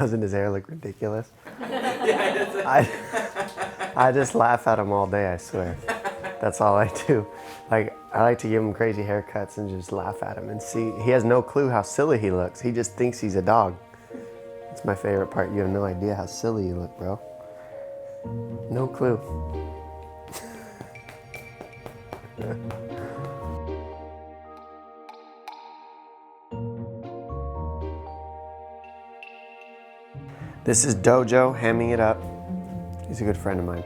doesn't his hair look ridiculous? I just laugh at him all day, I swear. That's all I do. Like, I like to give him crazy haircuts and just laugh at him and see. He has no clue how silly he looks. He just thinks he's a dog. That's my favorite part. You have no idea how silly you look, bro. No clue. This is Dojo, hamming it up. He's a good friend of mine.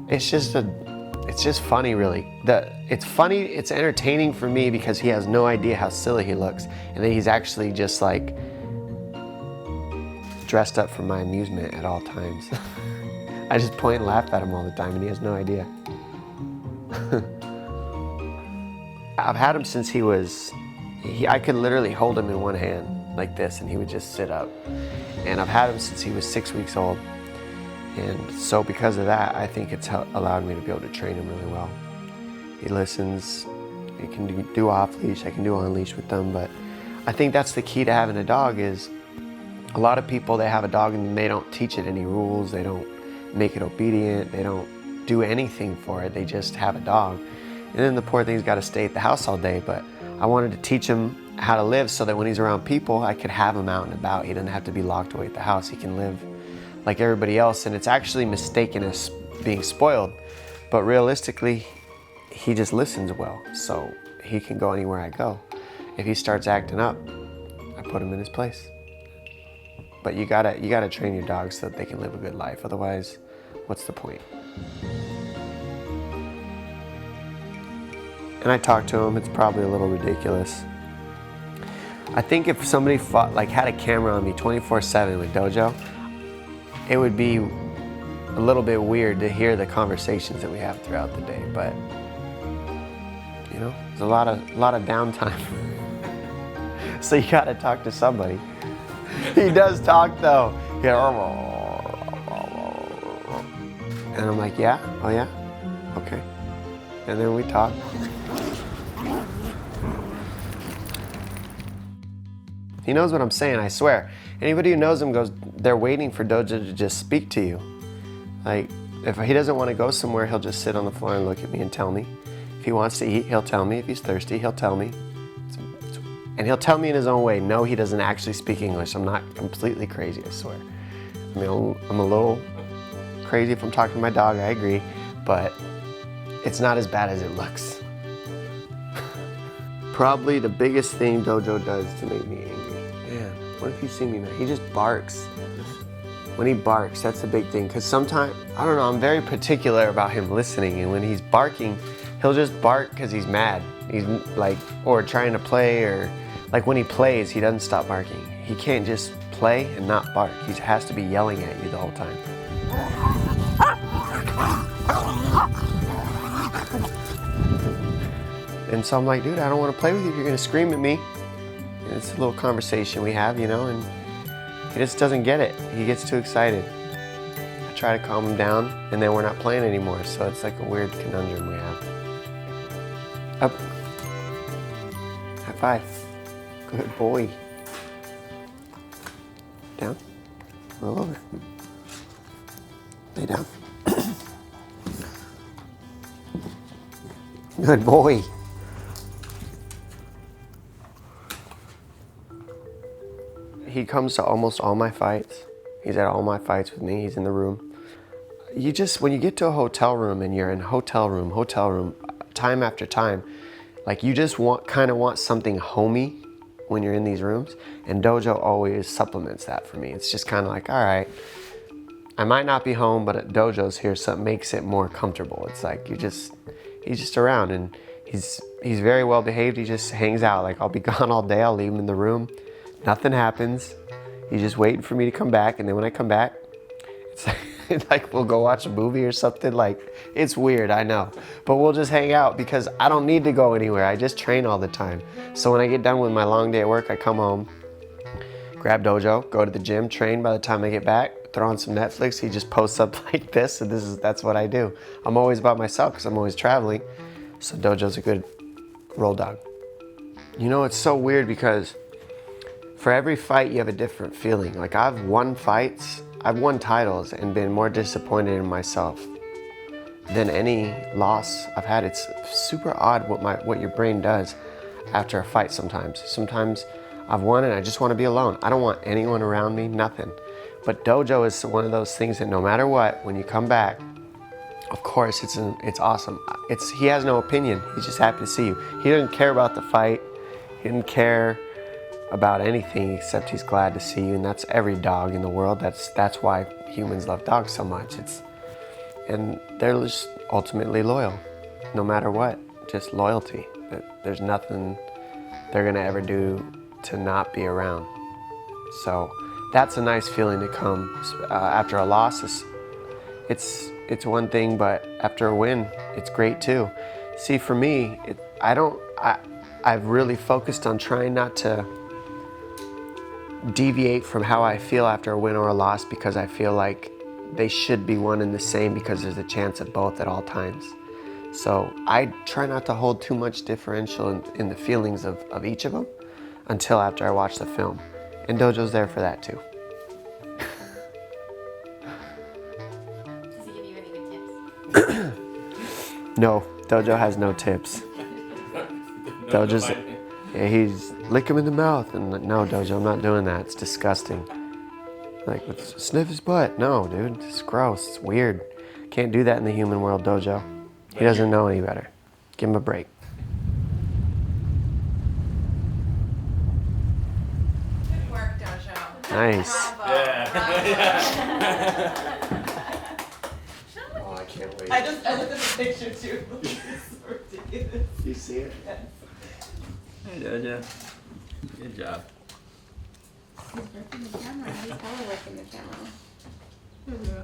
It's just funny, really. It's funny, it's entertaining for me because he has no idea how silly he looks. And then he's actually just like dressed up for my amusement at all times. I just point and laugh at him all the time and he has no idea. I've had him since I could literally hold him in one hand like this and he would just sit up. And I've had him since he was 6 weeks old. And so because of that, I think it's allowed me to be able to train him really well. He listens, he can do off-leash, I can do on-leash with them, but I think that's the key to having a dog is a lot of people, they have a dog and they don't teach it any rules, they don't make it obedient, they don't do anything for it, they just have a dog. And then the poor thing's got to stay at the house all day, but I wanted to teach him how to live so that when he's around people, I could have him out and about. He doesn't have to be locked away at the house, he can live like everybody else, and it's actually mistaken as being spoiled, but realistically he just listens well, so he can go anywhere I go. If he starts acting up, I put him in his place. But you gotta train your dogs so that they can live a good life, otherwise what's the point? And I talk to him, it's probably a little ridiculous. I think if somebody had a camera on me 24/7 with Dojo, it would be a little bit weird to hear the conversations that we have throughout the day, but you know, there's a lot of downtime. So you gotta talk to somebody. He does talk though. And I'm like, yeah? Oh yeah? Okay. And then we talk. He knows what I'm saying, I swear. Anybody who knows him goes, they're waiting for Dojo to just speak to you. Like, if he doesn't want to go somewhere, he'll just sit on the floor and look at me and tell me. If he wants to eat, he'll tell me. If he's thirsty, he'll tell me. And he'll tell me in his own way. No, he doesn't actually speak English. I'm not completely crazy, I swear. I mean, I'm a little crazy if I'm talking to my dog, I agree, but it's not as bad as it looks. Probably the biggest thing Dojo does to make me angry. Man, what if you see me now? He just barks. When he barks, that's the big thing. Because sometimes, I don't know, I'm very particular about him listening. And when he's barking, he'll just bark because he's mad. He's like, or trying to play, or like when he plays, he doesn't stop barking. He can't just play and not bark. He has to be yelling at you the whole time. And so I'm like, dude, I don't want to play with you if you're going to scream at me. And it's a little conversation we have, you know, and he just doesn't get it. He gets too excited. I try to calm him down, and then we're not playing anymore, so it's like a weird conundrum we have. Up. High five. Good boy. Down. Roll over. Lay down. Good boy. He comes to almost all my fights. He's at all my fights with me. He's in the room. When you get to a hotel room and you're in hotel room, time after time, like you just kind of want something homey when you're in these rooms. And Dojo always supplements that for me. It's just kind of like, all right, I might not be home, but Dojo's here, so it makes it more comfortable. It's like he's just around, and he's very well behaved. He just hangs out. Like, I'll be gone all day. I'll leave him in the room. Nothing happens. He's just waiting for me to come back, and then when I come back, it's like we'll go watch a movie or something. Like, it's weird, I know, but we'll just hang out because I don't need to go anywhere. I just train all the time. So when I get done with my long day at work, I come home, grab Dojo, go to the gym, train. By the time I get back, throw on some Netflix. He just posts up like this, and that's what I do. I'm always by myself because I'm always traveling. So Dojo's a good roll dog. You know, it's so weird because for every fight you have a different feeling. Like I've won fights, I've won titles and been more disappointed in myself than any loss I've had. It's super odd what your brain does after a fight sometimes. Sometimes I've won and I just want to be alone. I don't want anyone around me, nothing. But Dojo is one of those things that no matter what, when you come back, of course it's awesome. He has no opinion. He's just happy to see you. He doesn't care about the fight. He didn't care about anything except he's glad to see you, and that's every dog in the world. That's why humans love dogs so much. And they're just ultimately loyal, no matter what. Just loyalty. There's nothing they're gonna ever do to not be around. So that's a nice feeling to come after a loss. It's one thing, but after a win, it's great too. See, for me, I've really focused on trying not to deviate from how I feel after a win or a loss, because I feel like they should be one and the same, because there's a chance of both at all times. So I try not to hold too much differential in the feelings of each of them until after I watch the film. And Dojo's there for that too. Does he give you any good tips? No, Dojo has no tips. Dojo's, he's lick him in the mouth, and no, Dojo, I'm not doing that. It's disgusting. Like, sniff his butt. No, dude, it's gross. It's weird. Can't do that in the human world, Dojo. He doesn't know any better. Give him a break. Good work, Dojo. Nice. Bravo. Yeah. Oh, I can't wait. I looked at the picture too. It's ridiculous. You see it? Hey, Dojo. Good job. He's working the camera. He's probably working the camera. Yeah.